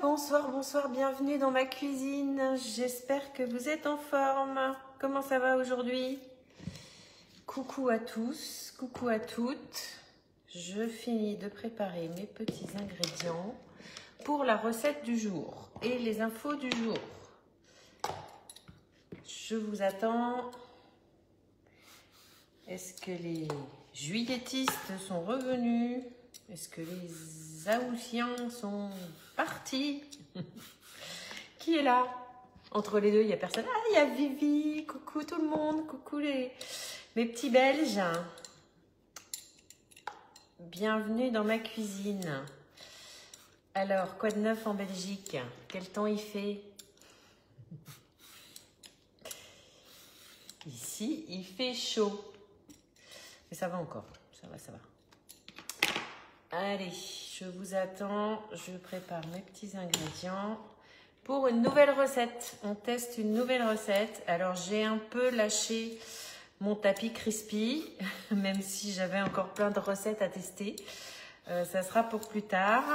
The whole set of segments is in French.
bonsoir, bonsoir, bienvenue dans ma cuisine. J'espère que vous êtes en forme. Comment ça va aujourd'hui? Coucou à tous, coucou à toutes. Je finis de préparer mes petits ingrédients pour la recette du jour et les infos du jour. Je vous attends. Est-ce que les juilletistes sont revenus? Est-ce que les Aoussiens sont partis? Qui est là? Entre les deux, il n'y a personne. Ah, il y a Vivi. Coucou tout le monde. Coucou mes petits Belges. Bienvenue dans ma cuisine. Alors, quoi de neuf en Belgique? Quel temps il fait? Ici, il fait chaud. Mais ça va encore. Ça va, ça va. Allez, je vous attends. Je prépare mes petits ingrédients pour une nouvelle recette. On teste une nouvelle recette. Alors, j'ai un peu lâché mon tapis crispy, même si j'avais encore plein de recettes à tester. Ça sera pour plus tard.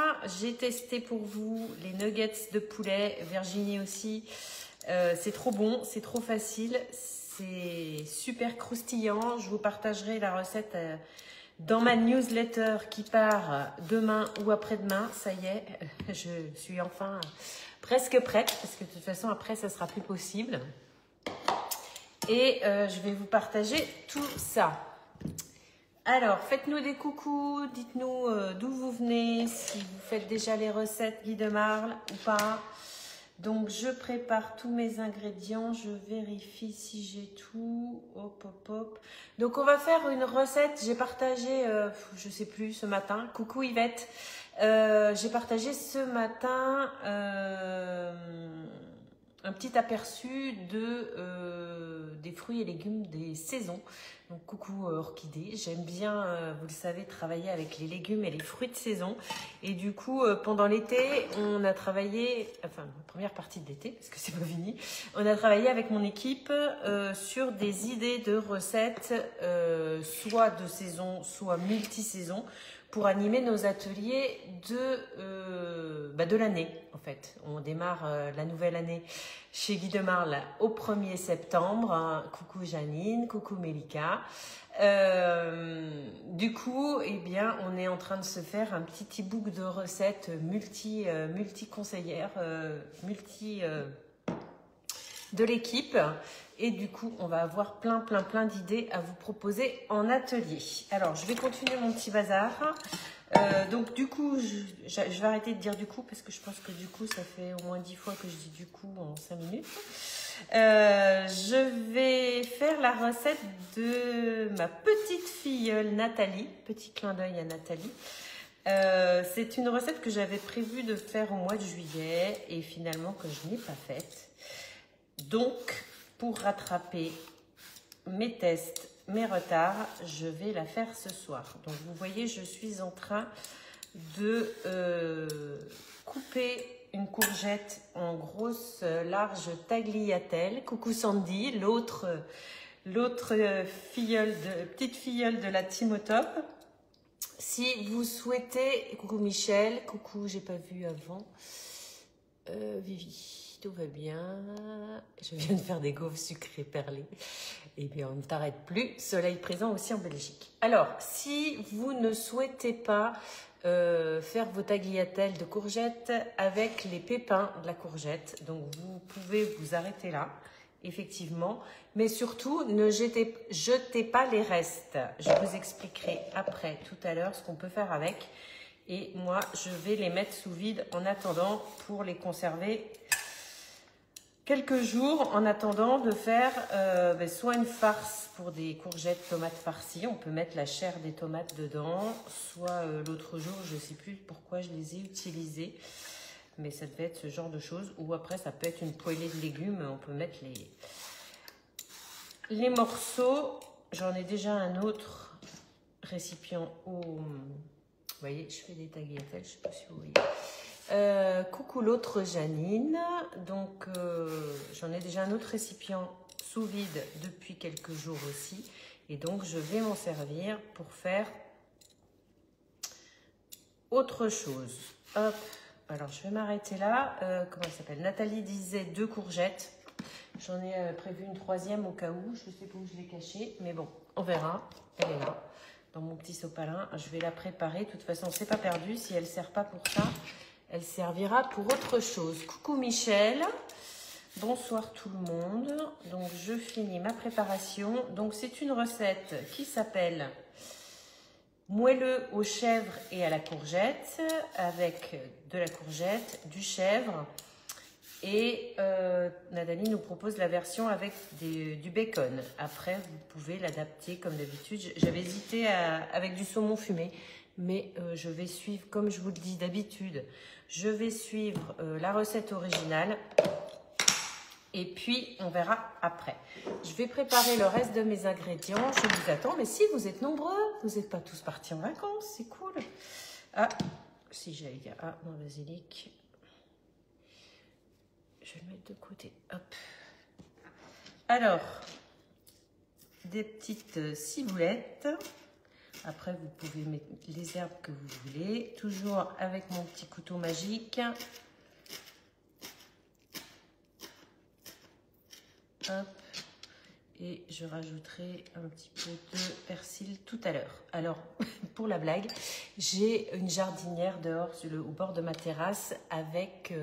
J'ai testé pour vous les nuggets de poulet. Virginie aussi. C'est trop bon, c'est trop facile. C'est super croustillant. Je vous partagerai la recette dans ma newsletter qui part demain ou après-demain. Ça y est, je suis enfin presque prête parce que de toute façon après ça sera plus possible. Et je vais vous partager tout ça. Alors, faites-nous des coucous, dites-nous d'où vous venez, si vous faites déjà les recettes Guy de Marle ou pas. Donc, je prépare tous mes ingrédients, je vérifie si j'ai tout. Hop, hop, hop. Donc, on va faire une recette. J'ai partagé, je sais plus, ce matin. Coucou Yvette. J'ai partagé ce matin un petit aperçu des fruits et légumes des saisons. Donc, coucou orchidée. J'aime bien, vous le savez, travailler avec les légumes et les fruits de saison. Et du coup, pendant l'été, on a travaillé, enfin, la première partie de l'été, parce que c'est pas fini, on a travaillé avec mon équipe sur des idées de recettes, soit de saison, soit multi-saison, pour animer nos ateliers de l'année, en fait. On démarre la nouvelle année chez Guy de Marle au 1er septembre. Coucou Janine, coucou Mélika. Du coup, eh bien, on est en train de se faire un petit e-book de recettes multi-conseillères, de l'équipe. Et du coup, on va avoir plein d'idées à vous proposer en atelier. Alors, je vais continuer mon petit bazar. Donc, du coup, je vais arrêter de dire du coup parce que je pense que du coup, ça fait au moins 10 fois que je dis du coup en 5 minutes. Je vais faire la recette de ma petite filleule Nathalie. Petit clin d'œil à Nathalie. C'est une recette que j'avais prévu de faire au mois de juillet et finalement que je n'ai pas faite. Donc, pour rattraper mes tests, mes retards, je vais la faire ce soir. Donc, vous voyez, je suis en train de couper une courgette en grosse, large tagliatelle. Coucou Sandy, l'autre petite filleule de la team au top. Si vous souhaitez, coucou Michel, coucou, j'ai pas vu avant, Vivi. Tout va bien. Je viens de faire des gaufres sucrées perlées. Eh bien, on ne t'arrête plus. Soleil présent aussi en Belgique. Alors, si vous ne souhaitez pas faire vos tagliatelles de courgettes avec les pépins de la courgette, donc vous pouvez vous arrêter là, effectivement. Mais surtout, ne jetez pas les restes. Je vous expliquerai après, tout à l'heure, ce qu'on peut faire avec. Et moi, je vais les mettre sous vide en attendant pour les conserver quelques jours en attendant de faire soit une farce pour des courgettes tomates farcies. On peut mettre la chair des tomates dedans. Soit l'autre jour, je ne sais plus pourquoi je les ai utilisées. Mais ça devait être ce genre de choses. Ou après, ça peut être une poêlée de légumes. On peut mettre les morceaux. J'en ai déjà un autre récipient au... Vous voyez, je fais des tagliatelles. Je ne sais pas si vous voyez. Coucou l'autre Janine, donc j'en ai déjà un autre récipient sous vide depuis quelques jours aussi et donc je vais m'en servir pour faire autre chose. Hop, Alors, je vais m'arrêter là. Comment elle s'appelle? Nathalie disait 2 courgettes. J'en ai prévu une 3e au cas où. Je ne sais pas où je l'ai cachée. Mais bon, on verra. Elle est là, dans mon petit sopalin. Je vais la préparer. De toute façon, c'est pas perdu. Si elle ne sert pas pour ça, elle servira pour autre chose. Coucou Michel. Bonsoir tout le monde. Donc, je finis ma préparation. Donc, c'est une recette qui s'appelle moelleux aux chèvres et à la courgette, avec de la courgette, du chèvre. Et Nathalie nous propose la version avec du bacon. Après, vous pouvez l'adapter comme d'habitude. J'avais hésité avec du saumon fumé, mais je vais suivre, comme je vous le dis d'habitude, je vais suivre la recette originale. Et puis, on verra après. Je vais préparer le reste de mes ingrédients. Je vous attends. Mais si, vous êtes nombreux. Vous n'êtes pas tous partis en vacances. C'est cool. Ah, si j'allais dire. Ah, mon basilic. Je vais le mettre de côté. Hop. Alors, des petites ciboulettes. Après, vous pouvez mettre les herbes que vous voulez. Toujours avec mon petit couteau magique. Hop. Et je rajouterai un petit peu de persil tout à l'heure. Alors, pour la blague, j'ai une jardinière dehors au bord de ma terrasse avec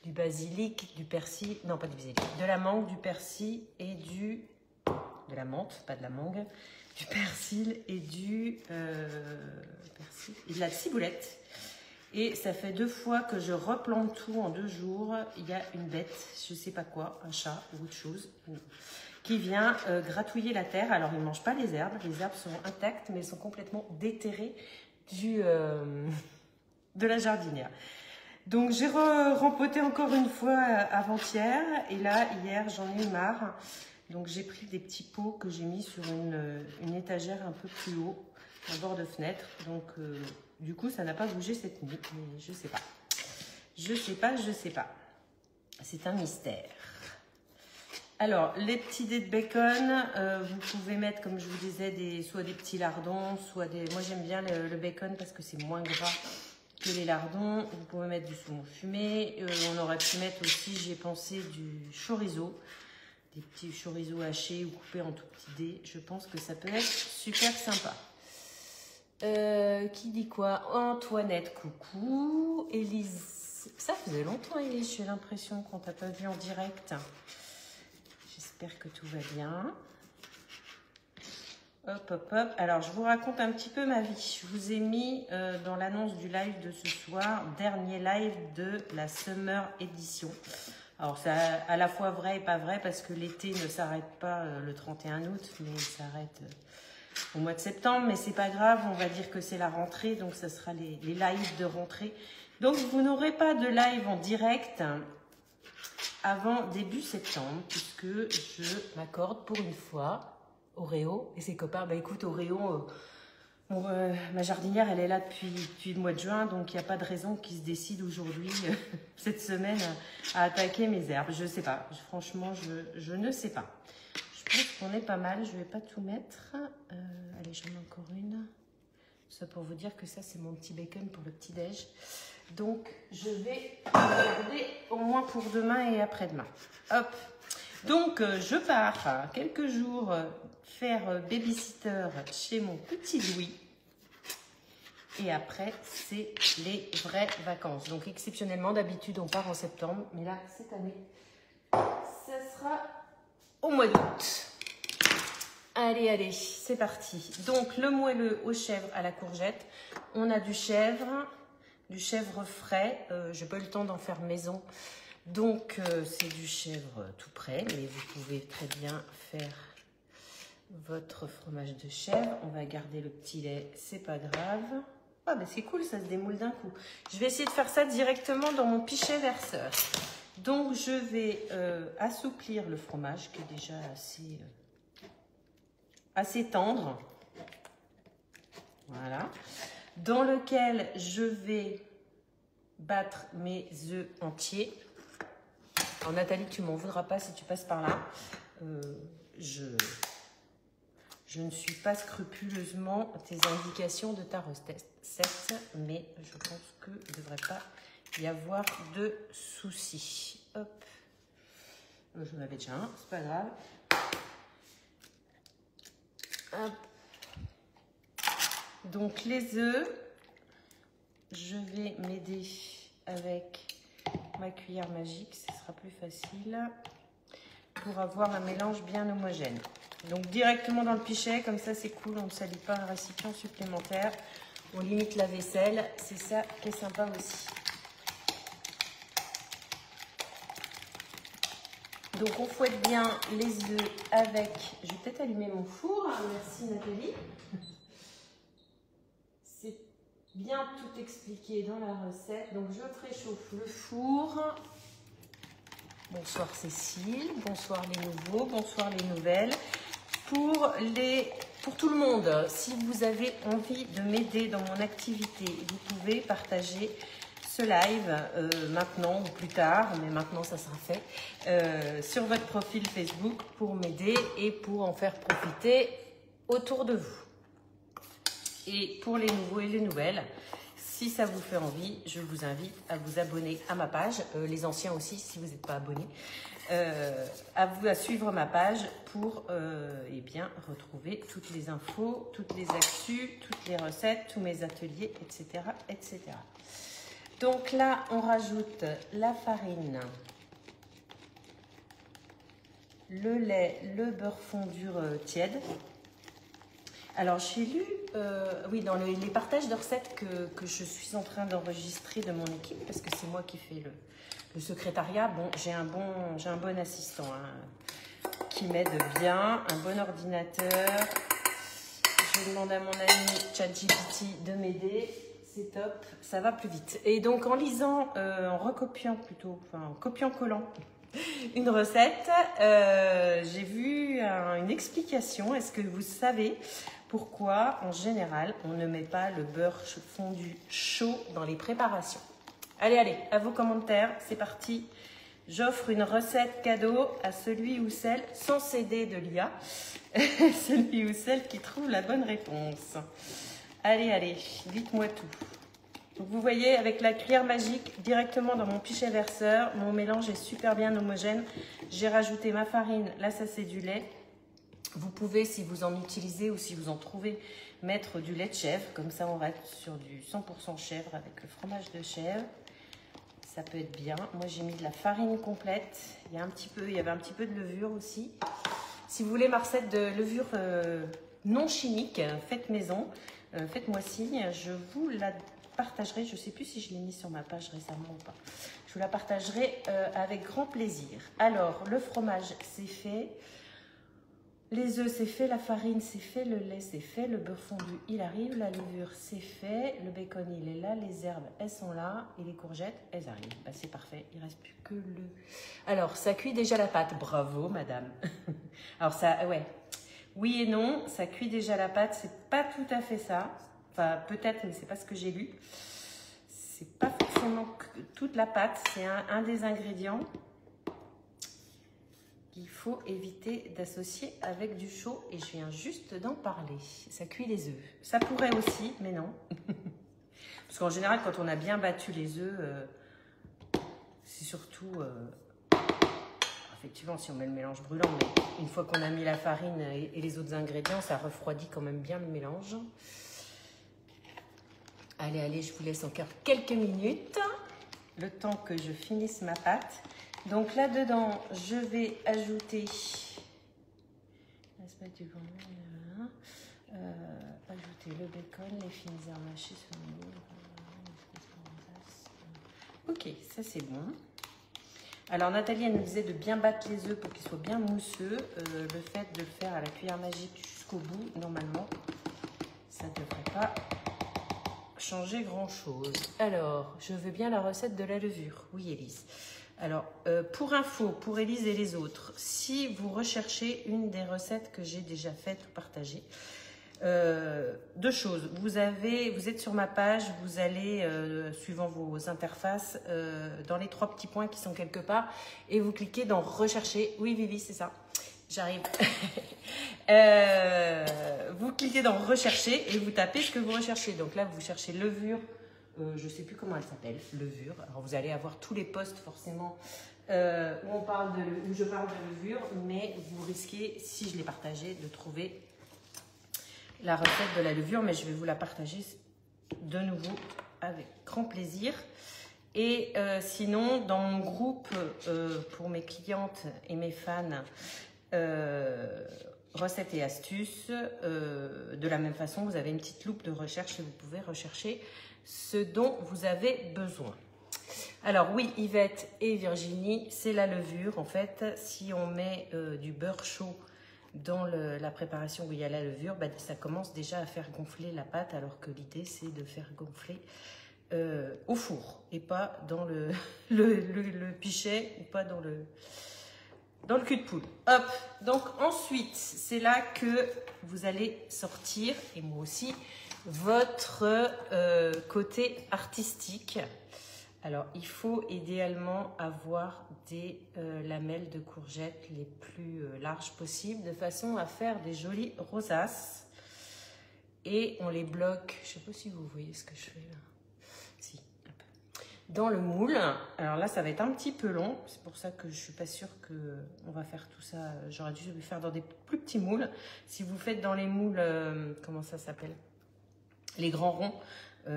du basilic, du persil, non pas du basilic, de la mangue, du persil et de la menthe, pas de la mangue, du persil et de la ciboulette. Et ça fait 2 fois que je replante tout en 2 jours. Il y a une bête, je ne sais pas quoi, un chat ou autre chose, qui vient gratouiller la terre. Alors, il ne mange pas les herbes. Les herbes sont intactes, mais elles sont complètement déterrées de la jardinière. Donc, j'ai rempoté encore une fois avant-hier. Et là, hier, j'en ai eu marre. Donc, j'ai pris des petits pots que j'ai mis sur une étagère un peu plus haut, en bord de fenêtre. Donc, du coup, ça n'a pas bougé cette nuit, mais je sais pas. Je sais pas. C'est un mystère. Alors, les petits dés de bacon, vous pouvez mettre, comme je vous disais, soit des petits lardons, soit des... Moi, j'aime bien le bacon parce que c'est moins gras que les lardons. Vous pouvez mettre du saumon fumé. On aurait pu mettre aussi, j'ai pensé, du chorizo. Des petits chorizo hachés ou coupés en tout petits dés. Je pense que ça peut être super sympa. Qui dit quoi? Antoinette, coucou. Élise, ça faisait longtemps, Élise, j'ai l'impression qu'on t'a pas vu en direct. J'espère que tout va bien. Hop, hop, hop. Alors, je vous raconte un petit peu ma vie. Je vous ai mis dans l'annonce du live de ce soir, dernier live de la Summer Edition. Alors, c'est à la fois vrai et pas vrai parce que l'été ne s'arrête pas le 31 août, mais il s'arrête... au mois de septembre, mais c'est pas grave, on va dire que c'est la rentrée, donc ça sera les lives de rentrée. Donc vous n'aurez pas de live en direct avant début septembre, puisque je m'accorde pour une fois Oreo et ses copains. Bah écoute, Oreo, ma jardinière, elle est là depuis le mois de juin, donc il n'y a pas de raison qu'il se décide aujourd'hui, cette semaine, à attaquer mes herbes. Je sais pas, franchement, je ne sais pas. Je pense qu'on est pas mal, je vais pas tout mettre. Allez, j'en ai encore une. Ça pour vous dire que ça, c'est mon petit bacon pour le petit-déj. Donc, je vais garder au moins pour demain et après-demain. Hop. Donc, je pars quelques jours faire babysitter chez mon petit Louis. Et après, c'est les vraies vacances. Donc, exceptionnellement, d'habitude, on part en septembre. Mais là, cette année, ça sera... au mois d'août. Allez, c'est parti. Donc, le moelleux aux chèvres à la courgette. On a du chèvre frais. Je n'ai pas eu le temps d'en faire maison. Donc, c'est du chèvre tout prêt. Mais vous pouvez très bien faire votre fromage de chèvre. On va garder le petit lait, c'est pas grave. Ah, ben c'est cool, ça se démoule d'un coup. Je vais essayer de faire ça directement dans mon pichet verseur. Donc, je vais assouplir le fromage qui est déjà assez tendre. Voilà. Dans lequel je vais battre mes œufs entiers. Alors, Nathalie, tu m'en voudras pas si tu passes par là. Je ne suis pas scrupuleusement tes indications de ta recette, mais je pense qu'il ne devrait pas y avoir de soucis. Hop. Je m'avais déjà un, c'est pas grave. Hop. Donc les œufs, je vais m'aider avec ma cuillère magique, ce sera plus facile pour avoir un mélange bien homogène. Donc directement dans le pichet, comme ça c'est cool, on ne salit pas un récipient supplémentaire. On limite la vaisselle, c'est ça qui est sympa aussi. Donc on fouette bien les œufs avec... Je vais peut-être allumer mon four, merci Nathalie. C'est bien tout expliqué dans la recette. Donc je préchauffe le four. Bonsoir Cécile, bonsoir les nouveaux, bonsoir les nouvelles. Pour tout le monde, si vous avez envie de m'aider dans mon activité, vous pouvez partager ce live maintenant ou plus tard, mais maintenant ça sera fait, sur votre profil Facebook pour m'aider et pour en faire profiter autour de vous. Et pour les nouveaux et les nouvelles, si ça vous fait envie, je vous invite à vous abonner à ma page, les anciens aussi si vous n'êtes pas abonnés, à suivre ma page pour eh bien, retrouver toutes les infos, toutes les actus, toutes les recettes, tous mes ateliers, etc., etc. Donc là, on rajoute la farine, le lait, le beurre fondu tiède. Alors, j'ai lu, oui, dans les partages de recettes que je suis en train d'enregistrer de mon équipe, parce que c'est moi qui fais le secrétariat. Bon, j'ai un bon assistant hein, qui m'aide bien, un bon ordinateur. Je demande à mon ami ChatGPT de m'aider. C'est top, ça va plus vite. Et donc, en lisant, en recopiant plutôt, enfin, en copiant-collant une recette, j'ai vu une explication. Est-ce que vous savez pourquoi, en général, on ne met pas le beurre fondu chaud dans les préparations? Allez, à vos commentaires, c'est parti. J'offre une recette cadeau à celui ou celle, sans céder de l'IA, celui ou celle qui trouve la bonne réponse. Allez, dites-moi tout. Donc vous voyez, avec la cuillère magique, directement dans mon pichet verseur, mon mélange est super bien homogène. J'ai rajouté ma farine, là ça c'est du lait. Vous pouvez, si vous en utilisez ou si vous en trouvez, mettre du lait de chèvre. Comme ça, on reste sur du 100% chèvre avec le fromage de chèvre. Ça peut être bien. Moi, j'ai mis de la farine complète. Il y avait un petit peu de levure aussi. Si vous voulez ma recette de levure non chimique, faite maison, faites-moi signe. Je vous la partagerai. Je ne sais plus si je l'ai mis sur ma page récemment ou pas. Je vous la partagerai avec grand plaisir. Alors, le fromage, c'est fait. Les œufs, c'est fait, la farine, c'est fait, le lait, c'est fait, le beurre fondu, il arrive, la levure, c'est fait, le bacon, il est là, les herbes, elles sont là, et les courgettes, elles arrivent. Bah, c'est parfait, il ne reste plus que le... Alors, ça cuit déjà la pâte. Bravo, madame. Alors, ça, ouais, oui et non, ça cuit déjà la pâte, c'est pas tout à fait ça. Enfin, peut-être, mais c'est pas ce que j'ai lu. C'est pas forcément toute la pâte, c'est un des ingrédients qu'il faut éviter d'associer avec du chaud, et je viens juste d'en parler. Ça cuit les œufs. Ça pourrait aussi, mais non. Parce qu'en général, quand on a bien battu les œufs, c'est surtout... effectivement, si on met le mélange brûlant, mais une fois qu'on a mis la farine et les autres ingrédients, ça refroidit quand même bien le mélange. Allez, je vous laisse encore quelques minutes, le temps que je finisse ma pâte. Donc là-dedans, je vais ajouter ajouter le bacon, les fines herbes hachées sur le... Ok, ça c'est bon. Alors Nathalie, elle nous disait de bien battre les œufs pour qu'ils soient bien mousseux. Le fait de le faire à la cuillère magique jusqu'au bout, normalement, ça ne devrait pas changer grand-chose. Alors, je veux bien la recette de la levure. Oui, Élise. Alors, pour info, pour Élise et les autres, si vous recherchez une des recettes que j'ai déjà faites ou partagées, deux choses. Vous êtes sur ma page, vous allez, suivant vos interfaces, dans les trois petits points qui sont quelque part, et vous cliquez dans rechercher. Oui, Vivi, c'est ça. J'arrive. Vous cliquez dans rechercher et vous tapez ce que vous recherchez. Donc là, vous cherchez levure je ne sais plus comment elle s'appelle, levure. Alors vous allez avoir tous les posts forcément où je parle de levure, mais vous risquez, si je l'ai partagé, de trouver la recette de la levure, mais je vais vous la partager de nouveau avec grand plaisir. Et sinon, dans mon groupe, pour mes clientes et mes fans, recettes et astuces, de la même façon, vous avez une petite loupe de recherche et vous pouvez rechercher ce dont vous avez besoin. Alors oui, Yvette et Virginie, c'est la levure. En fait, si on met du beurre chaud dans la préparation où il y a la levure, bah, ça commence déjà à faire gonfler la pâte, alors que l'idée, c'est de faire gonfler au four et pas dans le pichet ou pas dans le cul de poule. Hop, donc ensuite, c'est là que vous allez sortir, et moi aussi, votre côté artistique. Alors, il faut idéalement avoir des lamelles de courgettes les plus larges possibles, de façon à faire des jolies rosaces. Et on les bloque, je ne sais pas si vous voyez ce que je fais là. Si, hop. Dans le moule. Alors là, ça va être un petit peu long. C'est pour ça que je ne suis pas sûre qu'on va faire tout ça. J'aurais dû le faire dans des plus petits moules. Si vous faites dans les moules, comment ça s'appelle? Les grands ronds.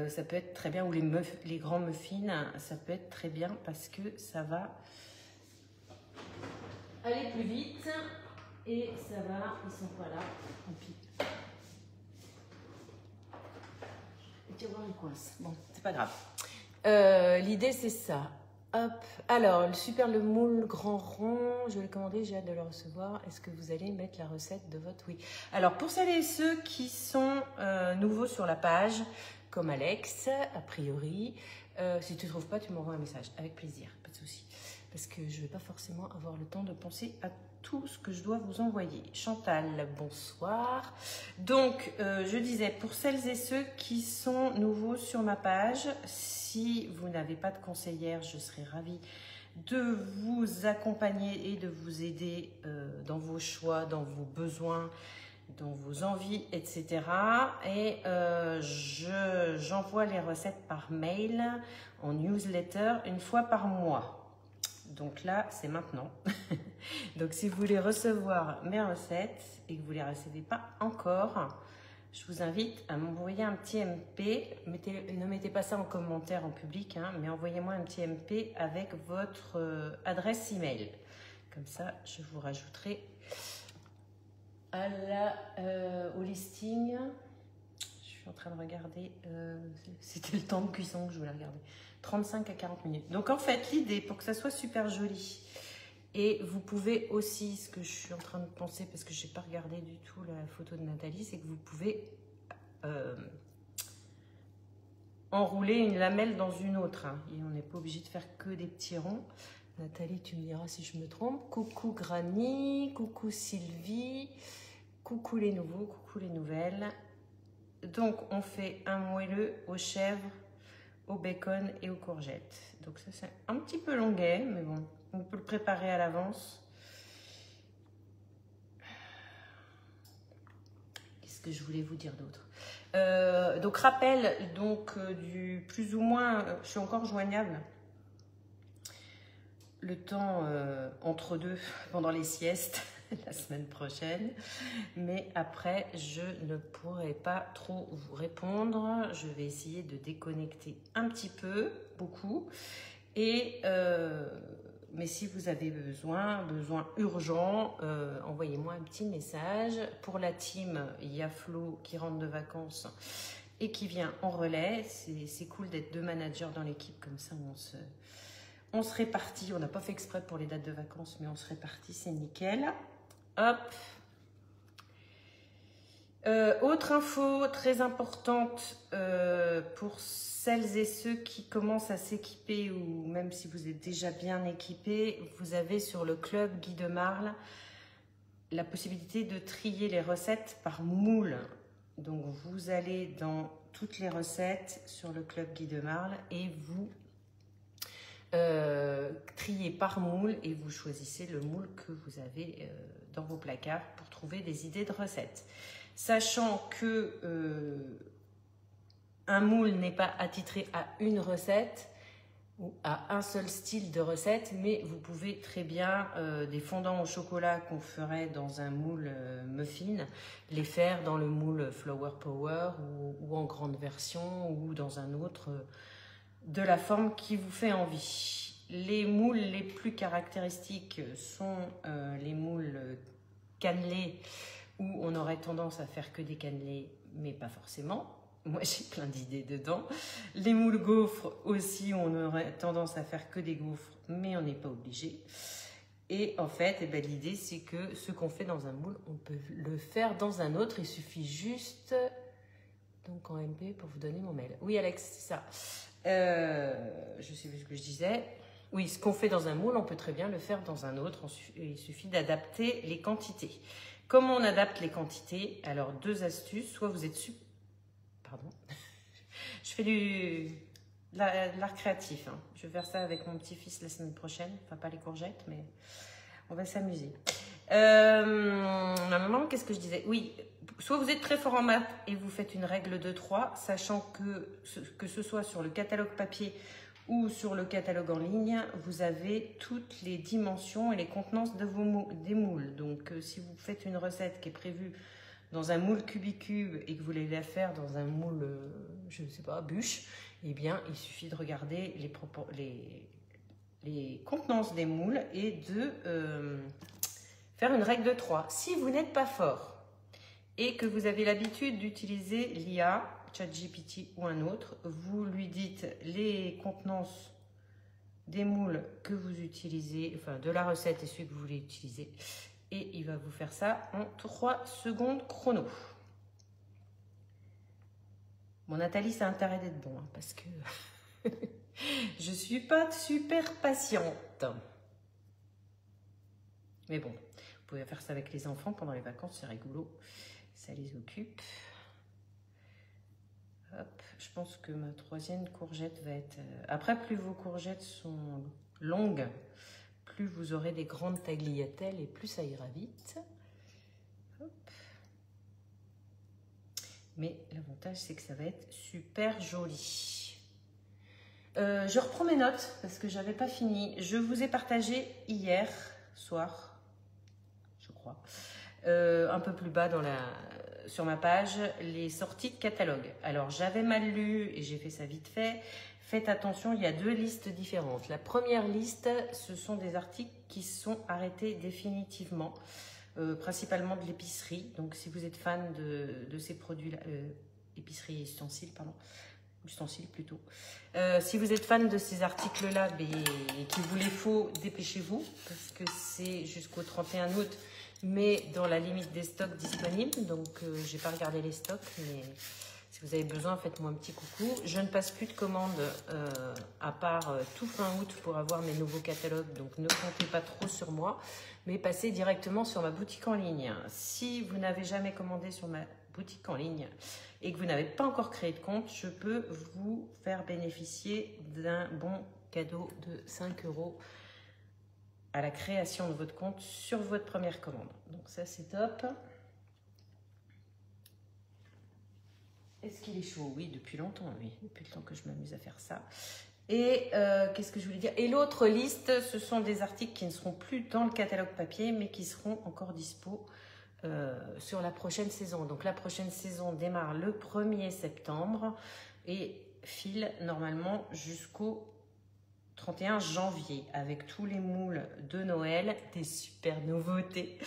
Ça peut être très bien, ou les grands muffins, ça peut être très bien parce que ça va aller plus vite et ça va, ils sont pas là, tant pis. Tu vois, il coince. Bon, c'est pas grave. L'idée c'est ça. Hop. Alors, le moule grand rond, je vais le commander, j'ai hâte de le recevoir. Est-ce que vous allez mettre la recette de votre oui? Alors, pour celles et ceux qui sont nouveaux sur la page, comme Alex, a priori. Si tu ne trouves pas, tu m'envoies un message. Avec plaisir, pas de souci. Parce que je ne vais pas forcément avoir le temps de penser à tout ce que je dois vous envoyer. Chantal, bonsoir. Donc, je disais, pour celles et ceux qui sont nouveaux sur ma page, si vous n'avez pas de conseillère, je serai ravie de vous accompagner et de vous aider dans vos choix, dans vos besoins, dans vos envies, etc. Et j'envoie les recettes par mail en newsletter une fois par mois. Donc là, c'est maintenant. Donc si vous voulez recevoir mes recettes et que vous ne les recevez pas encore, je vous invite à m'envoyer un petit MP. Ne mettez pas ça en commentaire en public, hein, mais envoyez-moi un petit MP avec votre adresse email. Comme ça, je vous rajouterai au listing. Je suis en train de regarder, c'était le temps de cuisson que je voulais regarder, 35 à 40 minutes. Donc en fait, l'idée, pour que ça soit super joli, et vous pouvez aussi, ce que je suis en train de penser, parce que je n'ai pas regardé du tout la photo de Nathalie, c'est que vous pouvez enrouler une lamelle dans une autre, hein, et on n'est pas obligé de faire que des petits ronds. Nathalie, tu me diras si je me trompe. Coucou Granny, coucou Sylvie, coucou les nouveaux, coucou les nouvelles. Donc, on fait un moelleux aux chèvres, au bacon et aux courgettes. Donc, ça, c'est un petit peu longuet, mais bon, on peut le préparer à l'avance. Qu'est-ce que je voulais vous dire d'autre? Donc, rappel, du plus ou moins, je suis encore joignable le temps entre deux, pendant les siestes, la semaine prochaine. Mais après, je ne pourrai pas trop vous répondre. Je vais essayer de déconnecter un petit peu, beaucoup. Et, mais si vous avez besoin urgent, envoyez-moi un petit message. Pour la team, il y a Flo qui rentre de vacances et qui vient en relais. C'est cool d'être deux managers dans l'équipe, comme ça on se répartit. On n'a pas fait exprès pour les dates de vacances, mais on se répartit, c'est nickel. Hop. Autre info très importante pour celles et ceux qui commencent à s'équiper, ou même si vous êtes déjà bien équipés, vous avez sur le club Guy de Marle la possibilité de trier les recettes par moule. Donc vous allez dans toutes les recettes sur le club Guy de Marle et vous triez par moule et vous choisissez le moule que vous avez dans vos placards pour trouver des idées de recettes. Sachant que un moule n'est pas attitré à une recette ou à un seul style de recette, mais vous pouvez très bien des fondants au chocolat qu'on ferait dans un moule muffin, les faire dans le moule Flower Power ou en grande version ou dans un autre de la forme qui vous fait envie. Les moules les plus caractéristiques sont les moules cannelés où on aurait tendance à faire que des cannelés, mais pas forcément. Moi, j'ai plein d'idées dedans. Les moules gaufres aussi, on aurait tendance à faire que des gaufres, mais on n'est pas obligé. Et en fait, eh ben, l'idée, c'est que ce qu'on fait dans un moule, on peut le faire dans un autre. Il suffit juste... Donc en MP pour vous donner mon mail. Oui, Alex, c'est ça. Je sais plus ce que je disais. Oui, ce qu'on fait dans un moule, on peut très bien le faire dans un autre. Il suffit d'adapter les quantités. Comment on adapte les quantités? Alors, 2 astuces. Soit vous êtes Pardon. Je fais de l'art créatif. Hein. Je vais faire ça avec mon petit-fils la semaine prochaine. Enfin, pas les courgettes, mais on va s'amuser. Maman, qu'est-ce que je disais? Oui, soit vous êtes très fort en maths et vous faites une règle de 3, sachant que ce soit sur le catalogue papier ou sur le catalogue en ligne, vous avez toutes les dimensions et les contenances de des moules. Donc, si vous faites une recette qui est prévue dans un moule cubicube et que vous voulez la faire dans un moule, je ne sais pas, bûche, eh bien, il suffit de regarder les contenances des moules et de faire une règle de 3. Si vous n'êtes pas fort et que vous avez l'habitude d'utiliser l'IA, ChatGPT ou un autre, vous lui dites les contenances des moules que vous utilisez, enfin de la recette et celui que vous voulez utiliser, et il va vous faire ça en 3 secondes chrono. Bon, Nathalie, ça a intérêt d'être bon, hein, parce que je ne suis pas super patiente. Mais bon, vous pouvez faire ça avec les enfants pendant les vacances, c'est rigolo. Ça les occupe. Hop, je pense que ma 3e courgette va être... Après, plus vos courgettes sont longues, plus vous aurez des grandes tagliatelles et plus ça ira vite. Hop. Mais l'avantage, c'est que ça va être super joli. Je reprends mes notes parce que j'avais pas fini. Je vous ai partagé hier soir, je crois, un peu plus bas sur ma page, les sorties de catalogue. Alors, j'avais mal lu et j'ai fait ça vite fait. Faites attention, il y a 2 listes différentes. La première liste, ce sont des articles qui sont arrêtés définitivement, principalement de l'épicerie. Donc, si vous êtes fan de ces produits-là, épicerie et ustensiles, pardon, ustensiles plutôt. Si vous êtes fan de ces articles-là et qu'il vous les faut, dépêchez-vous parce que c'est jusqu'au 31 août, mais dans la limite des stocks disponibles. Donc, je n'ai pas regardé les stocks, mais si vous avez besoin, faites-moi un petit coucou. Je ne passe plus de commandes à part tout fin août pour avoir mes nouveaux catalogues. Donc, ne comptez pas trop sur moi, mais passez directement sur ma boutique en ligne. Si vous n'avez jamais commandé sur ma boutique en ligne et que vous n'avez pas encore créé de compte, je peux vous faire bénéficier d'un bon cadeau de 5 € à la création de votre compte sur votre première commande. Donc ça, c'est top. Est-ce qu'il est chaud? Oui, depuis longtemps, oui. Depuis le temps que je m'amuse à faire ça. Et qu'est-ce que je voulais dire? Et l'autre liste, ce sont des articles qui ne seront plus dans le catalogue papier, mais qui seront encore dispo sur la prochaine saison. Donc la prochaine saison démarre le 1er septembre et file normalement jusqu'au 31 janvier avec tous les moules de Noël, des super nouveautés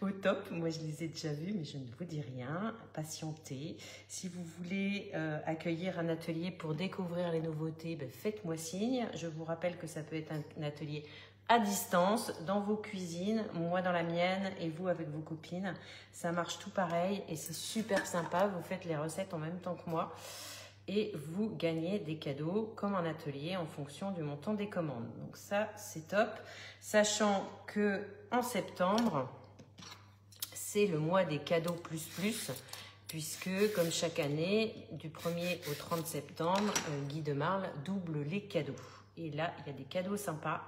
au top. Moi, je les ai déjà vus, mais je ne vous dis rien. Patientez. Si vous voulez accueillir un atelier pour découvrir les nouveautés, ben, faites-moi signe. Je vous rappelle que ça peut être un atelier à distance, dans vos cuisines, moi dans la mienne et vous avec vos copines. Ça marche tout pareil et c'est super sympa. Vous faites les recettes en même temps que moi. Et vous gagnez des cadeaux comme un atelier en fonction du montant des commandes. Donc ça, c'est top. Sachant que en septembre, c'est le mois des cadeaux plus, puisque comme chaque année, du 1er au 30 septembre, Guy de Marle double les cadeaux. Et là, il y a des cadeaux sympas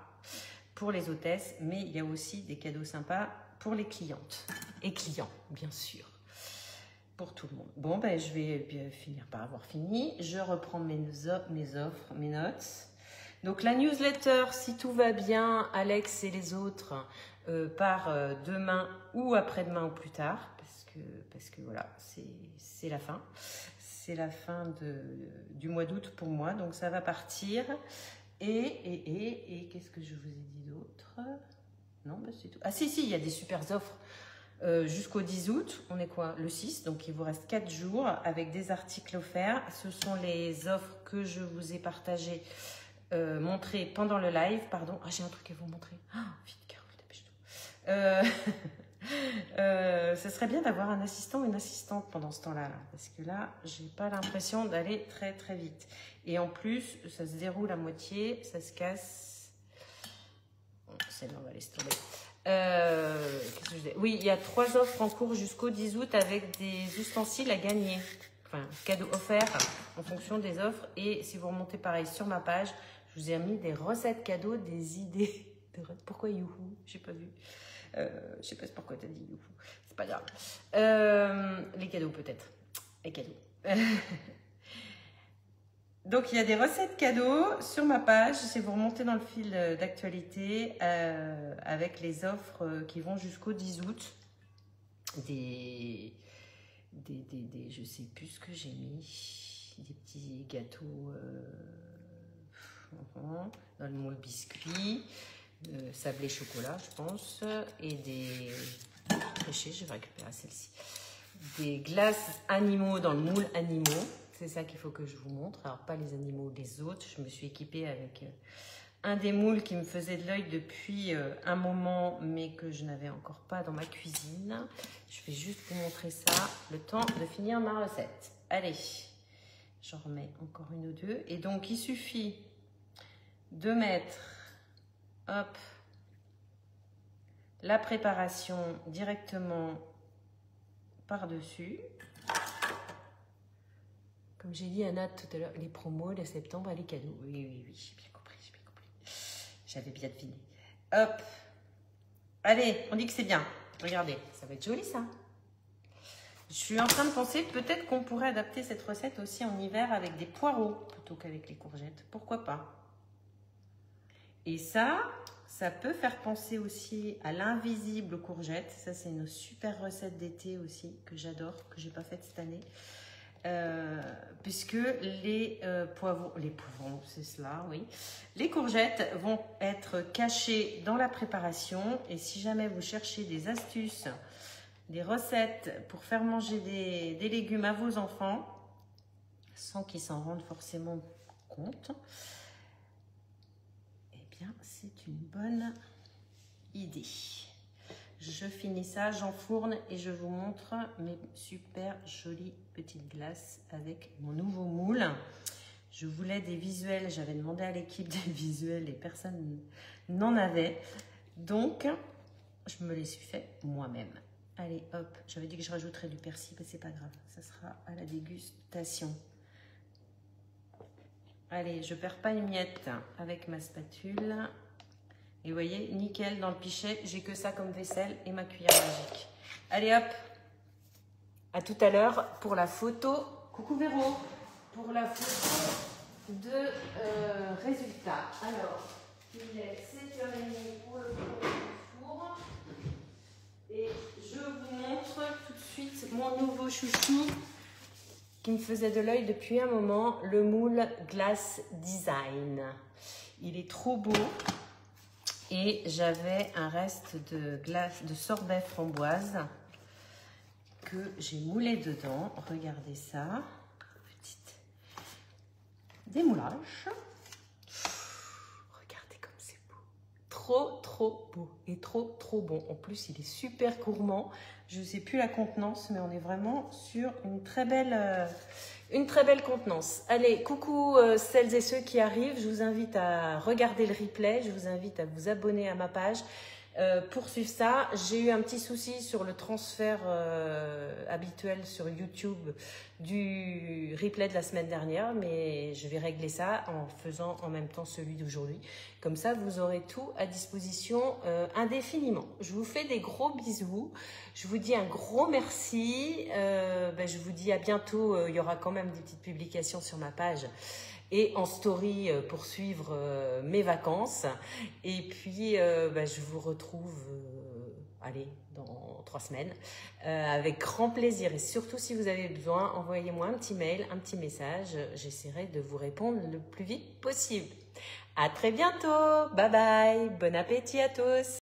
pour les hôtesses, mais il y a aussi des cadeaux sympas pour les clientes et clients, bien sûr. pour tout le monde. Bon, ben, je vais finir par avoir fini. Je reprends mes offres, mes notes. Donc, la newsletter, si tout va bien, Alex et les autres, part demain ou après-demain ou plus tard. Parce que voilà, c'est la fin. C'est la fin du mois d'août pour moi. Donc, ça va partir. Et qu'est-ce que je vous ai dit d'autre? Non, ben, c'est tout. Ah si, il y a des super offres. Jusqu'au 10 août, on est quoi? Le 6, donc il vous reste 4 jours avec des articles offerts. Ce sont les offres que je vous ai partagées, montrées pendant le live. Pardon, ah, j'ai un truc à vous montrer. Ah, vite, Carole, dépêche-toi. Ce serait bien d'avoir un assistant ou une assistante pendant ce temps-là, parce que là, j'ai pas l'impression d'aller très très vite. Et en plus, ça se déroule à moitié, ça se casse. Bon, celle-là, on va laisser tomber. Oui, il y a 3 offres en cours jusqu'au 10 août avec des ustensiles à gagner. Enfin, cadeaux offerts en fonction des offres. Et si vous remontez pareil sur ma page, je vous ai mis des recettes cadeaux, des idées. Pourquoi youhou? J'ai pas vu. Je sais pas pourquoi tu as dit youhou. C'est pas grave. Les cadeaux peut-être. Les cadeaux. Donc, il y a des recettes cadeaux sur ma page. Si vous remontez dans le fil d'actualité avec les offres qui vont jusqu'au 10 août. Je sais plus ce que j'ai mis. Des petits gâteaux dans le moule biscuit. Sablé chocolat, je pense. Et des... Triché, je vais récupérer celle-ci. Des glaces animaux dans le moule animaux. C'est ça qu'il faut que je vous montre. Alors, pas les animaux, les autres. Je me suis équipée avec un des moules qui me faisait de l'œil depuis un moment, mais que je n'avais encore pas dans ma cuisine. Je vais juste vous montrer ça, le temps de finir ma recette. Allez, j'en remets encore une ou deux. Et donc, il suffit de mettre, hop, la préparation directement par-dessus. Comme j'ai dit à Nat tout à l'heure, les promos de septembre, les cadeaux. Oui, j'ai bien compris, J'avais bien deviné. Hop. Allez, on dit que c'est bien. Regardez, ça va être joli ça. Je suis en train de penser peut-être qu'on pourrait adapter cette recette aussi en hiver avec des poireaux plutôt qu'avec les courgettes. Pourquoi pas? Et ça peut faire penser aussi à l'invisible courgette. Ça, c'est une super recette d'été aussi que j'adore, que j'ai pas faite cette année. Puisque les poivrons, c'est cela, oui. Les courgettes vont être cachées dans la préparation. Et si jamais vous cherchez des astuces, des recettes pour faire manger des légumes à vos enfants, sans qu'ils s'en rendent forcément compte, eh bien, c'est une bonne idée. Je finis ça, j'enfourne et je vous montre mes super jolies petites glaces avec mon nouveau moule. Je voulais des visuels, j'avais demandé à l'équipe des visuels et personne n'en avait. Donc, je me les suis fait moi-même. Allez, hop, j'avais dit que je rajouterais du persil, mais c'est pas grave, ça sera à la dégustation. Allez, je perds pas une miette avec ma spatule. Et vous voyez, nickel dans le pichet, j'ai que ça comme vaisselle et ma cuillère magique. Allez hop, à tout à l'heure pour la photo. Coucou Véro, pour la photo de résultat. Alors, il est 7h30 pour le four. Et je vous montre tout de suite mon nouveau chouchou qui me faisait de l'œil depuis un moment, le moule Glass Design. Il est trop beau. Et j'avais un reste de glace, de sorbet framboise que j'ai moulé dedans. Regardez ça. Petite démoulage. Regardez comme c'est beau. Trop beau et trop bon. En plus, il est super gourmand. Je ne sais plus la contenance, mais on est vraiment sur une très belle contenance. Allez, coucou celles et ceux qui arrivent. Je vous invite à regarder le replay. Je vous invite à vous abonner à ma page. Pour suivre ça, j'ai eu un petit souci sur le transfert habituel sur YouTube du replay de la semaine dernière, mais je vais régler ça en faisant en même temps celui d'aujourd'hui. Comme ça, vous aurez tout à disposition indéfiniment. Je vous fais des gros bisous. Je vous dis un gros merci. Je vous dis à bientôt. Il y aura quand même des petites publications sur ma page et en story pour suivre mes vacances. Et puis, je vous retrouve, dans 3 semaines, avec grand plaisir. Et surtout, si vous avez besoin, envoyez-moi un petit mail, un petit message. J'essaierai de vous répondre le plus vite possible. À très bientôt. Bye bye. Bon appétit à tous.